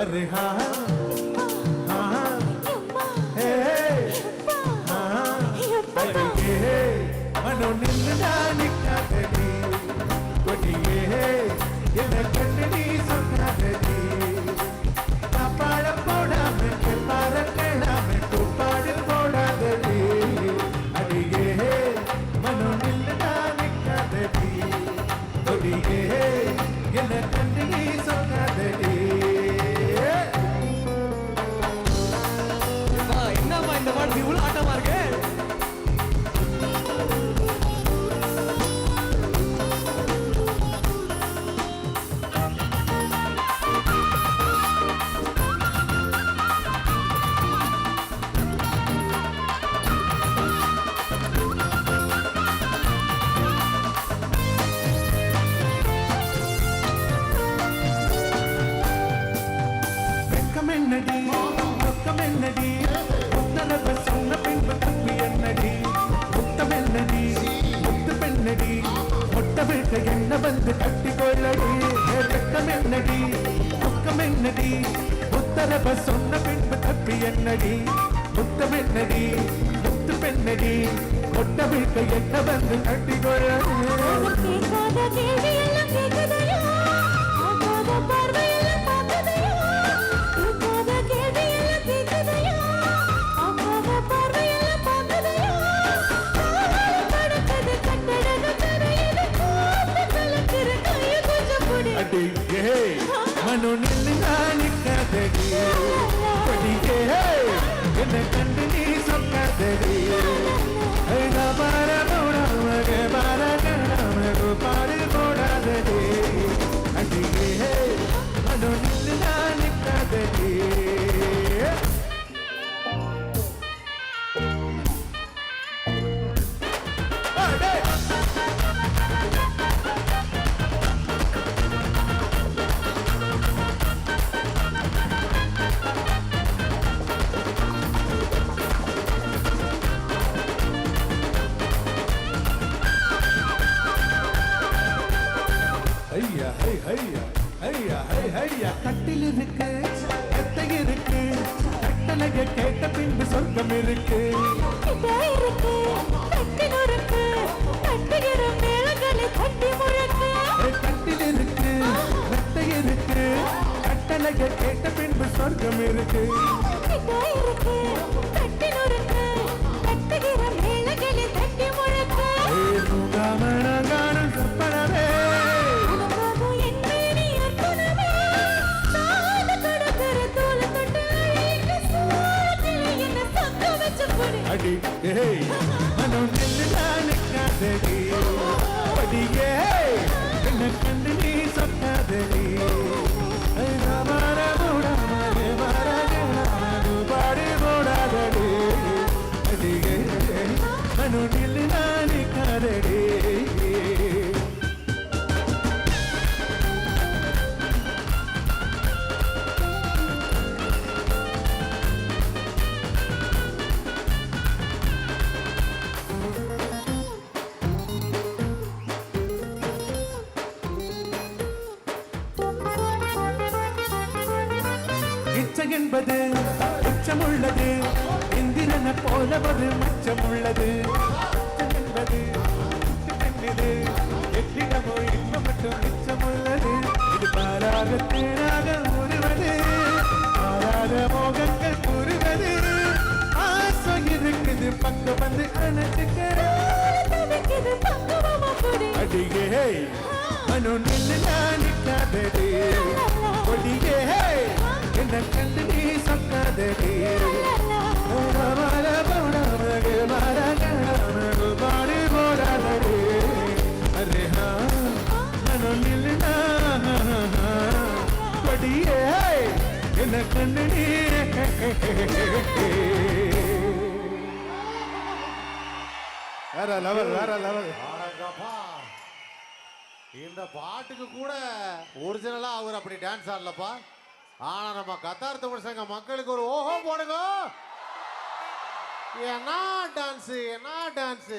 अरे हाँ हाँ हे हाँ अरे ये मनो निल्लानी कादरी कोडिये ये नकली सुनादरी पापाड़ पोड़ा में के पार केला में तो पाड़ पोड़ा दरी अरे ये मनो निल्लानी कादरी कोडिये ये नकली सुनादरी என்னம்மா இந்த பாட்டு இவ்வளவு ஆட்டமா இருக்கு வெக்கமென்னடி வெக்கமென்னடி உன்னத சொன்ன பின்பு தப்பி என்னடி முத்தமென்னடி முத்து பெண்ணடி மொட்ட வீட்டை என்ன வந்து கட்டி கொள்ளடி வெக்கமென்னடி வெக்கமென்னடி உத்தரவ சொன்ன பின்பு தப்பி என்னடி முத்தமென்னடி முத்து பெண்ணடி மொட்ட வீட்டை என்ன வந்து கட்டி கொள்ளடி கேட்காத கேள்வி எல்லாம் கேட்குதையா ஆகாத பார்வை எல்லாம் பார்க்குதையா கேட்காத கேள்வி எல்லாம் கேட்குதையா ஆகாத பார்வை எல்லாம் பார்க்குதையா படுத்தது கட்டடக தரையில கூட்டு கலக்கிற கையை கொஞ்சம் பிடி அடி ஏ மனோ நில்லானி காதடி படியே என்ன கண்டு நீ சொக்காதடி ஐயா பார போடா மகே பார கணம பாரு போடாதடி அடி ஏ மனோ நில்லானி காதடி ஐயா ஹை ஐயா ஐயா ஹை ஐயா கட்டில் இருக்கு கட்டை இருக்கு கட்டளைய கேட்ட பின்பு சொர்க்கம் இருக்கு இதா இருக்கு தட்டி நொறுக்கு தட்டுகிற மேளங்களை தட்டி முழக்கு கட்டில் இருக்கு கட்டை இருக்கு கட்டளைய கேட்ட பின்பு சொர்க்கம் இருக்கு இதா இருக்கு தட்டி நொறுக்கு தட்டுகிற மேளங்களை தட்டி முழக்கு சுகாமணங்கானம் சொப்பனவே உனக்காக என் மேனி அர்ப்பணமே சாத கடற்கர தோல தொட்டு அழைக்க சூழத்திலே என்ன சொக்க வச்சு கொடு அடி ஏய் மனோ நில்லானி காதடி படியே என்ன கண்டு நீ சொக்காதடி ஐயா மாற போடா மகே மாற கணம பாடு போடாதடி அடியே மனோ நில்லானி காதடி இச்சை என்பது உச்சமுள்ளது இந்திரனை போல ஒரு மச்சமுள்ளது என்பது பெண்ணிது எட்டிடமோ இன்னும் மட்டும் மிச்சமுள்ளது இது பாராத தேனாக உருவது பாராத மோகங்கள் புரிவது ஆசை இருக்குது பக்கம் வந்து அணைச்சுக்கிற தவிக்குது பக்குவமா கொடு அடியே மனோ நில்லானி காதடி கொடியே என்ன கண்டு நீ சொக்காதடி மாற போடா மகே மாற கணம பாடு போடாதடி அரே ஹா மனோ நில்லா கொடியே என்ன கண்டு நீ வேற லெவல் வேற லெவல் அடங்கப்பா. இந்த பாட்டுக்கு கூட ஒரிஜினலா அவர் அப்படி டான்ஸ் ஆடலப்பா. ஆனா நம்ம கத்தார் தமிழ் சங்க மக்களுக்கு ஒரு ஓஹோ போடுங்க. என்ன டான்ஸ் என்ன டான்ஸ்